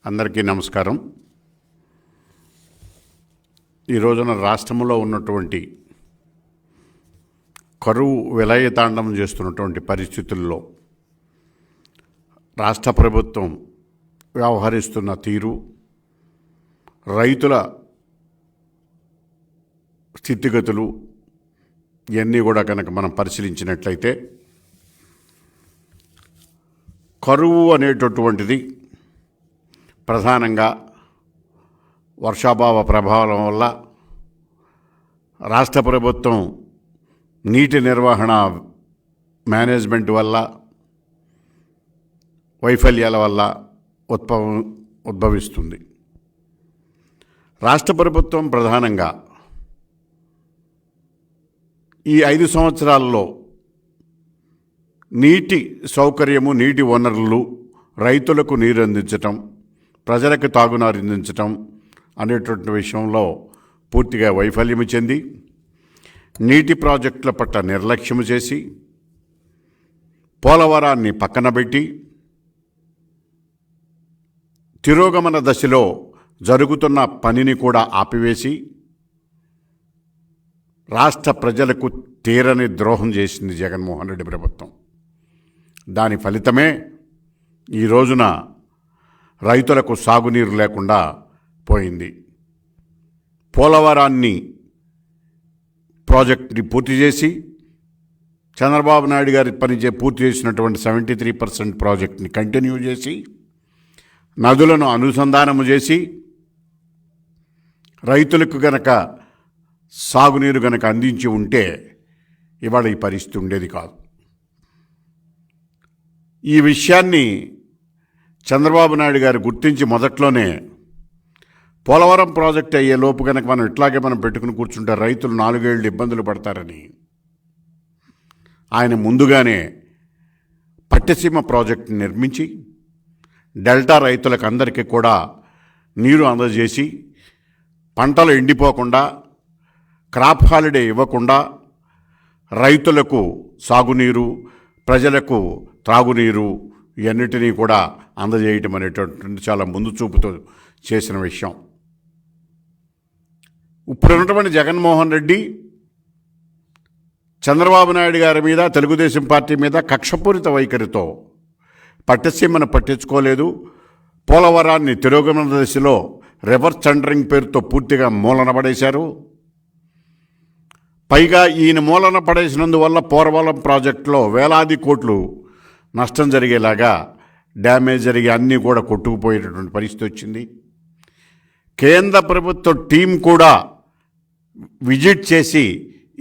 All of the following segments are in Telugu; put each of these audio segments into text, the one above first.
అందరికీ నమస్కారం. ఈ రోజున రాష్ట్రంలో ఉన్నటువంటి కరువు విలయతాండం చేస్తున్నటువంటి పరిస్థితుల్లో రాష్ట్ర ప్రభుత్వం వ్యవహరిస్తున్న తీరు, రైతుల స్థితిగతులు ఇవన్నీ కూడా కనుక మనం పరిశీలించినట్లయితే కరువు అనేటటువంటిది ప్రధానంగా వర్షాభావ ప్రభావం వల్ల రాష్ట్ర ప్రభుత్వం నీటి నిర్వహణ మేనేజ్మెంట్ వల్ల వైఫల్యాల వల్ల ఉద్భవిస్తుంది. రాష్ట్ర ప్రభుత్వం ప్రధానంగా ఈ 5 సంవత్సరాల్లో నీటి సౌకర్యము, నీటి వనరులు, రైతులకు నీరు అందించటం, ప్రజలకు తాగునీరు అందించటం అనేటువంటి విషయంలో పూర్తిగా వైఫల్యము చెంది నీటి ప్రాజెక్టుల పట్ల నిర్లక్ష్యము చేసి పోలవరాన్ని పక్కన పెట్టి తిరోగమన దశలో జరుగుతున్న పనిని కూడా ఆపివేసి రాష్ట్ర ప్రజలకు తీరని ద్రోహం చేసింది జగన్మోహన్ రెడ్డి ప్రభుత్వం. దాని ఫలితమే ఈ రోజున రైతులకు సాగునీరు లేకుండా పోయింది. పోలవరాన్ని ప్రాజెక్ట్ని పూర్తి చేసి చంద్రబాబు నాయుడు గారి పూర్తి చేసినటువంటి 73% ప్రాజెక్ట్ని కంటిన్యూ చేసి నదులను అనుసంధానము చేసి రైతులకు గనక సాగునీరు గనక అందించి ఉంటే ఇవాళ ఈ పరిస్థితి ఉండేది కాదు. ఈ విషయాన్ని చంద్రబాబు నాయుడు గారు గుర్తించి మొదట్లోనే పోలవరం ప్రాజెక్ట్ అయ్యే లోపు కనుక మనం ఇట్లాగే పెట్టుకుని కూర్చుంటే రైతులు 4 ఏళ్ళు ఇబ్బందులు పడతారని ఆయన ముందుగానే పట్టిసీమ ప్రాజెక్టుని నిర్మించి డెల్టా రైతులకు అందరికీ కూడా నీరు అందజేసి పంటలు ఎండిపోకుండా, క్రాప్ హాలిడే ఇవ్వకుండా రైతులకు సాగునీరు, ప్రజలకు త్రాగునీరు ఇవన్నిటినీ కూడా అందజేయటం అనేటటువంటి చాలా ముందు చూపుతో చేసిన విషయం. ఇప్పుడున్నటువంటి జగన్మోహన్ రెడ్డి చంద్రబాబు నాయుడు గారి మీద, తెలుగుదేశం పార్టీ మీద కక్షపూరిత వైఖరితో పట్టిసీమను పట్టించుకోలేదు. పోలవరాన్ని తిరోగమన దశలో రివర్స్ టెండరింగ్ పేరుతో పూర్తిగా మూలన పడేశారు. పైగా ఈయన మూలన పడేసినందువల్ల పోలవరం ప్రాజెక్టులో వేలాది కోట్లు నష్టం జరిగేలాగా డ్యామేజ్ జరిగి అన్నీ కూడా కొట్టుకుపోయేటటువంటి పరిస్థితి వచ్చింది. కేంద్ర ప్రభుత్వ టీం కూడా విజిట్ చేసి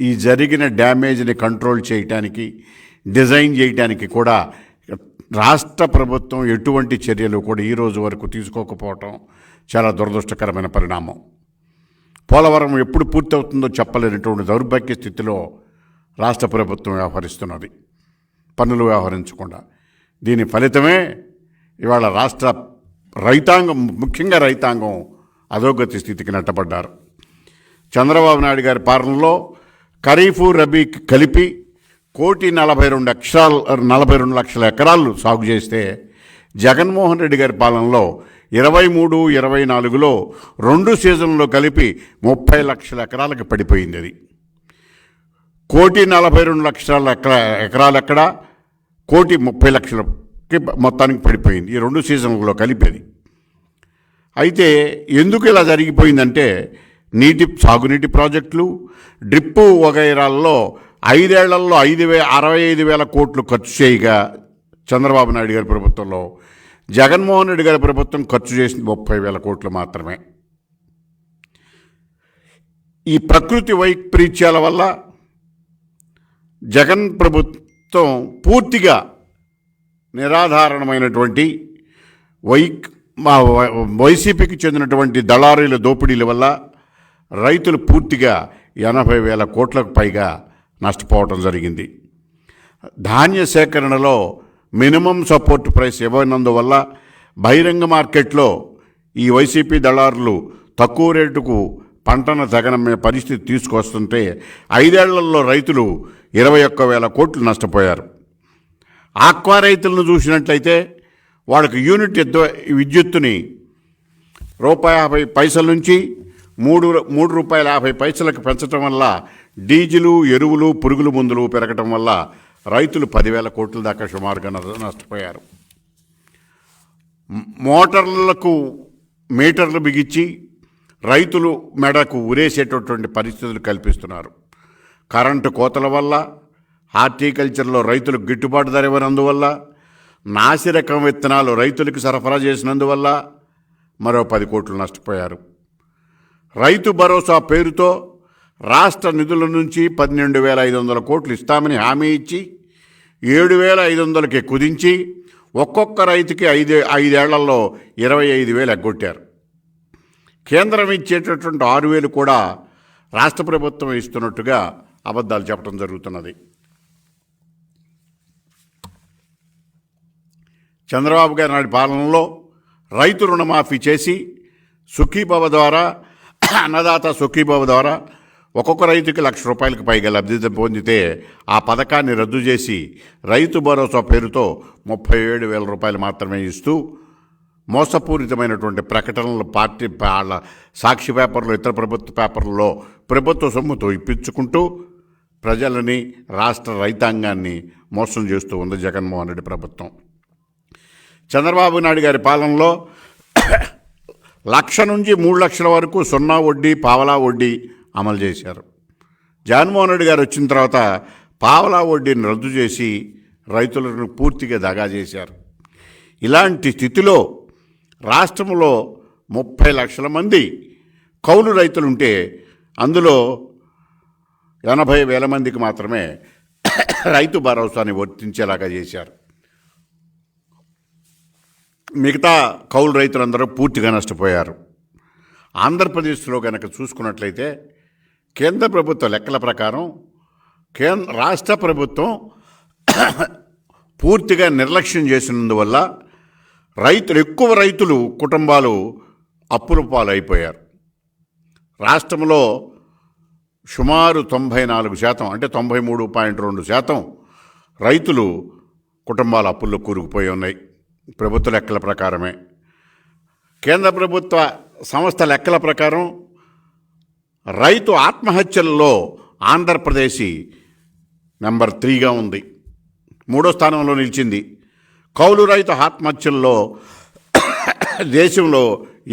ఈ జరిగిన డ్యామేజ్ని కంట్రోల్ చేయటానికి, డిజైన్ చేయటానికి కూడా రాష్ట్ర ప్రభుత్వం ఎటువంటి చర్యలు కూడా ఈ రోజు వరకు తీసుకోకపోవటం చాలా దురదృష్టకరమైన పరిణామం. పోలవరం ఎప్పుడు పూర్తవుతుందో చెప్పలేనటువంటి దౌర్భాగ్య స్థితిలో రాష్ట్ర ప్రభుత్వం వ్యవహరిస్తున్నది, పన్నులు వ్యవహరించకుండా. దీని ఫలితమే ఇవాళ రాష్ట్ర రైతాంగం, ముఖ్యంగా రైతాంగం అధోగతి స్థితికి నెట్టబడ్డారు. చంద్రబాబు నాయుడు గారి పాలనలో ఖరీఫు, రబీకి కలిపి 1,42 లక్షల ఎకరాలు సాగు చేస్తే జగన్మోహన్ రెడ్డి గారి పాలనలో 23, 24లో 2 సీజన్లో కలిపి 30 లక్షల ఎకరాలకు పడిపోయింది. అది 1,42 లక్షల ఎకరాలు ఎక్కడ, 1,30 లక్షలకి మొత్తానికి పడిపోయింది ఈ 2 సీజన్లలో కలిపేది. అయితే ఎందుకు ఇలా జరిగిపోయిందంటే సాగునీటి ప్రాజెక్టులు, డ్రిప్పు వగైరాల్లో 5 ఏళ్లలో 65,000 కోట్లు ఖర్చు చేయగా చంద్రబాబు నాయుడు గారి ప్రభుత్వంలో, జగన్మోహన్ రెడ్డి గారి ప్రభుత్వం ఖర్చు చేసింది 30,000 కోట్లు మాత్రమే. ఈ ప్రకృతి వైపరీత్యాల వల్ల జగన్ ప్రభుత్వం పూర్తిగా నిరాధారణమైనటువంటి వైసీపీకి చెందినటువంటి దళారీల దోపిడీల వల్ల రైతులు పూర్తిగా 80,000 కోట్లకు పైగా నష్టపోవటం జరిగింది. ధాన్య సేకరణలో మినిమం సపోర్ట్ ప్రైస్ ఇవ్వనందువల్ల బహిరంగ మార్కెట్లో ఈ వైసీపీ దళారులు తక్కువ రేటుకు పంటను తగనమ్మే పరిస్థితి తీసుకొస్తుంటే 5 ఏళ్లలో రైతులు 21,000 కోట్లు నష్టపోయారు. ఆక్వా రైతులను చూసినట్లయితే వాళ్ళకి యూనిట్ విద్యుత్తుని రూ. 50 నుంచి ₹3.50 పెంచడం వల్ల డీజిలు, ఎరువులు, పురుగుల మందులు పెరగటం వల్ల రైతులు 10,000 కోట్ల దాకా సుమారుగా నష్టపోయారు. మోటార్లకు మీటర్లు బిగించి రైతులు మెడకు ఉరేసేటటువంటి పరిస్థితులు కల్పిస్తున్నారు. కరెంటు కోతల వల్ల, హార్టికల్చర్లో రైతులకు గిట్టుబాటు ధర ఇవ్వనందువల్ల, నాసిరకం విత్తనాలు రైతులకు సరఫరా చేసినందువల్ల మరో 10 కోట్లు నష్టపోయారు. రైతు భరోసా పేరుతో రాష్ట్ర నిధుల నుంచి 12,500 కోట్లు ఇస్తామని హామీ ఇచ్చి 7,500కి కుదించి ఒక్కొక్క రైతుకి 5 ఏళ్లలో 25,000 ఎగ్గొట్టారు. కేంద్రం ఇచ్చేటటువంటి 6,000 కూడా రాష్ట్ర ప్రభుత్వం ఇస్తున్నట్టుగా అబద్ధాలు చెప్పడం జరుగుతున్నది. చంద్రబాబు గారి నాటి పాలనలో రైతు రుణమాఫీ చేసి సుఖీభవ ద్వారా, అన్నదాత సుఖీభవ ద్వారా ఒక్కొక్క రైతుకి ₹1,00,000 పైగా లబ్ధి పొందితే ఆ పథకాన్ని రద్దు చేసి రైతు భరోసా పేరుతో ₹37,000 మాత్రమే ఇస్తూ మోసపూరితమైనటువంటి ప్రకటనలు పార్టీ సాక్షి పేపర్లు, ఇతర ప్రభుత్వ పేపర్లలో ప్రభుత్వ సొమ్ముతో ఇప్పించుకుంటూ ప్రజలని, రాష్ట్ర రైతాంగాన్ని మోసం చేస్తూ ఉంది జగన్మోహన్ రెడ్డి ప్రభుత్వం. చంద్రబాబు నాయుడు గారి పాలనలో 1,00,000 నుంచి 3,00,000 వరకు సున్నా వడ్డీ, పావలా వడ్డీ అమలు చేశారు. జగన్మోహన్ రెడ్డి గారు వచ్చిన తర్వాత పావలా వడ్డీని రద్దు చేసి రైతులను పూర్తిగా దగా చేశారు. ఇలాంటి స్థితిలో రాష్ట్రంలో 30 లక్షల మంది కౌలు రైతులుంటే అందులో 80,000 మందికి మాత్రమే రైతు భరోసాని వర్తించేలాగా చేశారు. మిగతా కౌలు రైతులందరూ పూర్తిగా నష్టపోయారు. ఆంధ్రప్రదేశ్లో కనుక చూసుకున్నట్లయితే కేంద్ర ప్రభుత్వ లెక్కల ప్రకారం రాష్ట్ర ప్రభుత్వం పూర్తిగా నిర్లక్ష్యం చేసినందువల్ల ఎక్కువ రైతులు కుటుంబాలు అప్పుల పాలైపోయారు. రాష్ట్రంలో సుమారు 94% అంటే 93.2% రైతులు కుటుంబాల అప్పుల్లో కూరుకుపోయి ఉన్నాయి. ప్రభుత్వ లెక్కల ప్రకారమే. కేంద్ర ప్రభుత్వ సంస్థ లెక్కల ప్రకారం రైతు ఆత్మహత్యల్లో ఆంధ్రప్రదేశ్ నెంబర్ 3గా ఉంది, 3వ స్థానంలో నిలిచింది. కౌలు రైతు ఆత్మహత్యల్లో దేశంలో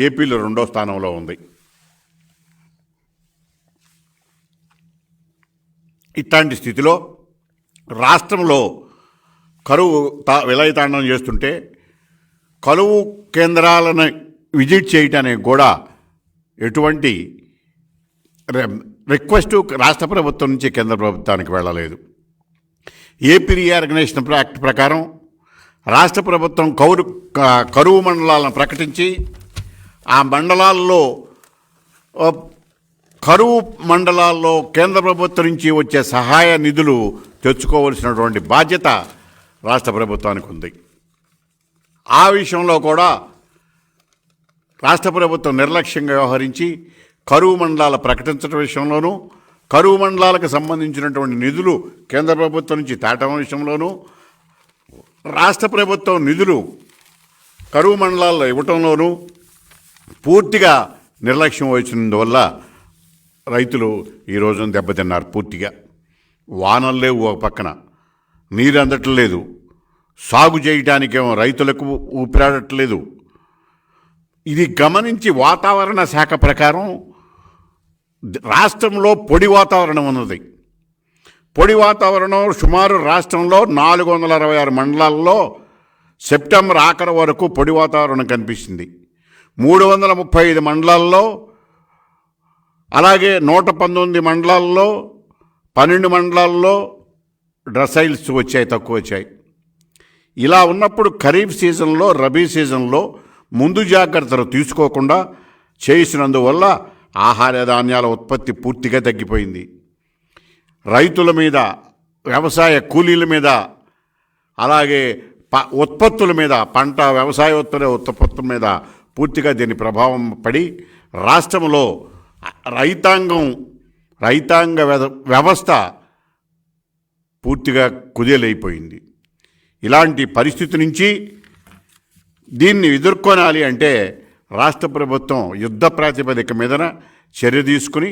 ఏపీలో 2వ స్థానంలో ఉంది. ఇట్లాంటి స్థితిలో రాష్ట్రంలో కరువు విలయతాండం చేస్తుంటే కరువు కేంద్రాలను విజిట్ చేయటానికి కూడా ఎటువంటి రిక్వెస్ట్ రాష్ట్ర ప్రభుత్వం నుంచి కేంద్ర ప్రభుత్వానికి వెళ్ళలేదు. ఏపీ రీఆర్గనైజేషన్ యాక్ట్ ప్రకారం రాష్ట్ర ప్రభుత్వం కరువు మండలాలను ప్రకటించి ఆ మండలాల్లో కరువు మండలాల్లో కేంద్ర ప్రభుత్వం నుంచి వచ్చే సహాయ నిధులు తెచ్చుకోవలసినటువంటి బాధ్యత రాష్ట్ర ప్రభుత్వానికి ఉంది. ఆ విషయంలో కూడా రాష్ట్ర ప్రభుత్వం నిర్లక్ష్యంగా వ్యవహరించి కరువు మండలాల ప్రకటించడం విషయంలోనూ, కరువు మండలాలకు సంబంధించినటువంటి నిధులు కేంద్ర ప్రభుత్వం నుంచి తేటం విషయంలోనూ, రాష్ట్ర ప్రభుత్వం నిధులు కరువు మండలాల్లో ఇవ్వటంలోనూ పూర్తిగా నిర్లక్ష్యం వహించినందువల్ల రైతులు ఈ రోజున దెబ్బతిన్నారు. పూర్తిగా వానలు లేవు, ఒక పక్కన నీరు అందట్లేదు, సాగు చేయటానికేమో రైతులకు ఊపిరాడట్లేదు. ఇది గమనించి వాతావరణ శాఖ ప్రకారం రాష్ట్రంలో పొడి వాతావరణం ఉన్నది. పొడి వాతావరణం సుమారు రాష్ట్రంలో 466 మండలాల్లో సెప్టెంబర్ ఆఖరి వరకు పొడి వాతావరణం కనిపిస్తుంది. 335 మండలాల్లో, అలాగే 119 మండలాల్లో, 12 మండలాల్లో డ్రెసైల్స్ వచ్చాయి, తక్కువ వచ్చాయి. ఇలా ఉన్నప్పుడు ఖరీఫ్ సీజన్లో, రబీ సీజన్లో ముందు జాగ్రత్తలు తీసుకోకుండా చేసినందువల్ల ఆహార ధాన్యాల ఉత్పత్తి పూర్తిగా తగ్గిపోయింది. రైతుల మీద, వ్యవసాయ కూలీల మీద, అలాగే ఉత్పత్తుల మీద, పంట వ్యవసాయ ఉత్పత్తుల మీద పూర్తిగా దీని ప్రభావం పడి రాష్ట్రంలో రైతాంగ వ్యవస్థ పూర్తిగా కుదేలైపోయింది. ఇలాంటి పరిస్థితి నుంచి దీన్ని ఎదుర్కొనాలి అంటే రాష్ట్ర ప్రభుత్వం యుద్ధ ప్రాతిపదిక మీదన చర్య తీసుకుని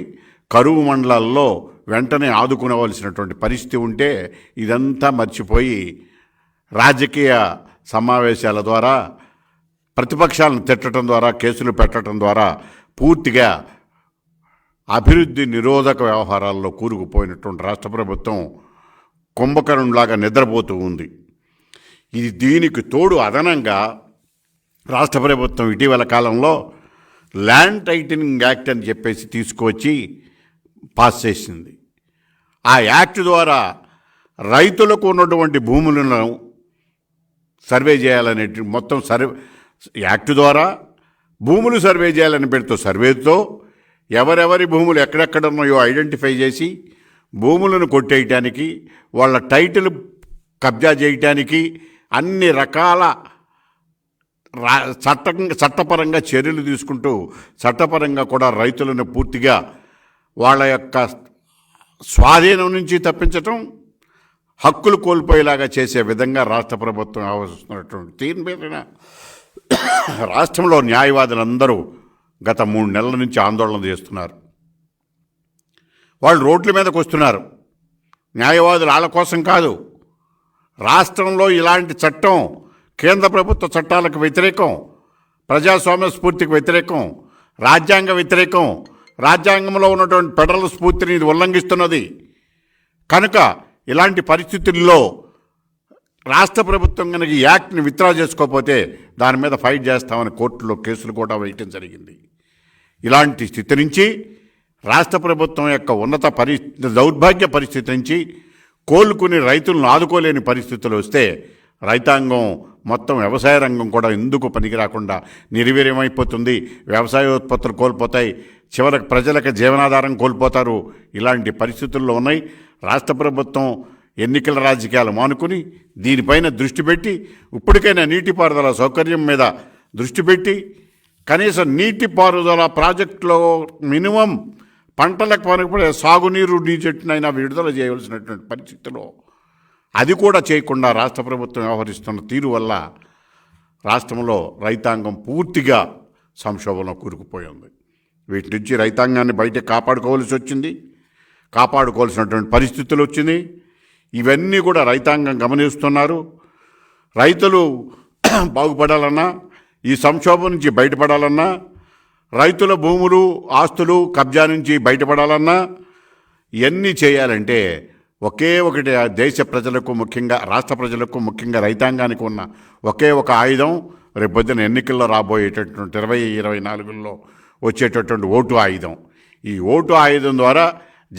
కరువు మండలాల్లో వెంటనే ఆదుకునవలసినటువంటి పరిస్థితి ఉంటే ఇదంతా మర్చిపోయి రాజకీయ సమావేశాల ద్వారా ప్రతిపక్షాలను తిట్టడం ద్వారా కేసులు పెట్టడం ద్వారా పూర్తిగా అభివృద్ధి నిరోధక వ్యవహారాల్లో కూరుకుపోయినటువంటి రాష్ట్ర ప్రభుత్వం కుంభకరుణ్లాగా నిద్రపోతూ ఉంది. దీనికి తోడు అదనంగా రాష్ట్ర ప్రభుత్వం ఇటీవల కాలంలో ల్యాండ్ టైటిలింగ్ యాక్ట్ అని చెప్పేసి తీసుకువచ్చి పాస్ చేసింది. ఆ యాక్ట్ ద్వారా రైతులకు ఉన్నటువంటి భూములను సర్వే చేయాలనే మొత్తం యాక్ట్ ద్వారా భూములు సర్వే చేయాలని పెడుతూ సర్వేతో ఎవరెవరి భూములు ఎక్కడెక్కడ ఉన్నాయో ఐడెంటిఫై చేసి భూములను కొట్టేయటానికి వాళ్ళ టైటిల్ కబ్జా చేయటానికి అన్ని రకాల చట్టపరంగా చర్యలు తీసుకుంటూ చట్టపరంగా కూడా రైతులను పూర్తిగా వాళ్ళ యొక్క స్వాధీనం నుంచి తప్పించటం, హక్కులు కోల్పోయేలాగా చేసే విధంగా రాష్ట్ర ప్రభుత్వం ఆలోచిస్తున్నటువంటి దీని మీద రాష్ట్రంలో న్యాయవాదులందరూ గత 3 నెలల నుంచి ఆందోళన చేస్తున్నారు. వాళ్ళు రోడ్ల మీదకి వస్తున్నారు. న్యాయవాదులు వాళ్ళ కోసం కాదు, రాష్ట్రంలో ఇలాంటి చట్టం కేంద్ర ప్రభుత్వ చట్టాలకు వ్యతిరేకం, ప్రజాస్వామ్య స్ఫూర్తికి వ్యతిరేకం, రాజ్యాంగ వ్యతిరేకం, రాజ్యాంగంలో ఉన్నటువంటి ఫెడరల్ స్ఫూర్తిని ఇది ఉల్లంఘిస్తున్నది. కనుక ఇలాంటి పరిస్థితుల్లో రాష్ట్ర ప్రభుత్వం కనుక ఈ యాక్ట్ని విత్డ్రా చేసుకోకపోతే దాని మీద ఫైట్ చేస్తామని కోర్టులో కేసులు కూడా వేయటం జరిగింది. ఇలాంటి స్థితి నుంచి రాష్ట్ర ప్రభుత్వం యొక్క దౌర్భాగ్య పరిస్థితి నుంచి కోలుకుని రైతులను ఆదుకోలేని పరిస్థితులు వస్తే రైతాంగం మొత్తం వ్యవసాయ రంగం కూడా ఎందుకు పనికి రాకుండా నిర్వీర్యమైపోతుంది. వ్యవసాయోత్పత్తులు కోల్పోతాయి, చివరికి ప్రజలకు జీవనాధారం కోల్పోతారు. ఇలాంటి పరిస్థితుల్లో ఉన్నాయి. రాష్ట్ర ప్రభుత్వం ఎన్నికల రాజకీయాలు మానుకుని దీనిపైన దృష్టి పెట్టి ఇప్పటికైనా నీటిపారుదల సౌకర్యం మీద దృష్టి పెట్టి కనీసం నీటిపారుదల ప్రాజెక్టులో మినిమం పంటలకు పనిపడే సాగునీరు చెట్టునైనా విడుదల చేయవలసినటువంటి పరిస్థితిలో అది కూడా చేయకుండా రాష్ట్ర ప్రభుత్వం వ్యవహరిస్తున్న తీరు వల్ల రాష్ట్రంలో రైతాంగం పూర్తిగా సంక్షోభంలో కూరుకుపోయింది. వీటి నుంచి రైతాంగాన్ని బయట కాపాడుకోవాల్సినటువంటి పరిస్థితులు వచ్చింది. ఇవన్నీ కూడా రైతాంగం గమనిస్తున్నారు. రైతులు బాగుపడాలన్నా, ఈ సంక్షోభం నుంచి బయటపడాలన్నా, రైతుల భూములు ఆస్తులు కబ్జా నుంచి బయటపడాలన్నా ఇవన్నీ చేయాలంటే ఒకే ఒకటి దేశ ప్రజలకు ముఖ్యంగా రాష్ట్ర ప్రజలకు ముఖ్యంగా రైతాంగానికి ఉన్న ఒకే ఒక ఆయుధం రేపొద్దున ఎన్నికల్లో రాబోయేటటువంటి 2024లో వచ్చేటటువంటి ఓటు ఆయుధం. ఈ ఓటు ఆయుధం ద్వారా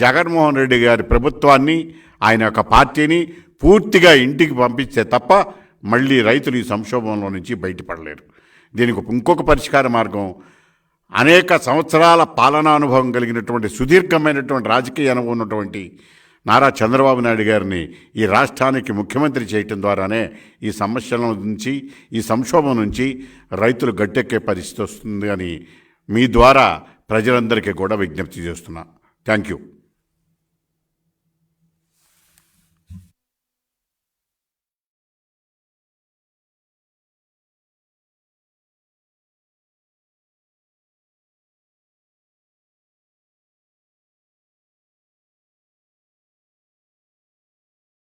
జగన్మోహన్ రెడ్డి గారి ప్రభుత్వాన్ని, ఆయన యొక్క పార్టీని పూర్తిగా ఇంటికి పంపిస్తే తప్ప మళ్ళీ రైతులు ఈ సంక్షోభంలో నుంచి బయటపడలేరు. దీనికి ఇంకొక పరిష్కార మార్గం అనేక సంవత్సరాల పాలనానుభవం కలిగినటువంటి సుదీర్ఘమైనటువంటి రాజకీయ అనుభవం ఉన్నటువంటి నారా చంద్రబాబు నాయుడు గారిని ఈ రాష్ట్రానికి ముఖ్యమంత్రి చేయటం ద్వారానే ఈ సమస్యల నుంచి, ఈ సంక్షోభం నుంచి రైతులు గట్టెక్కే పరిస్థితి వస్తుంది అని మీ ద్వారా ప్రజలందరికీ కూడా విజ్ఞప్తి చేస్తున్నా. Thank you.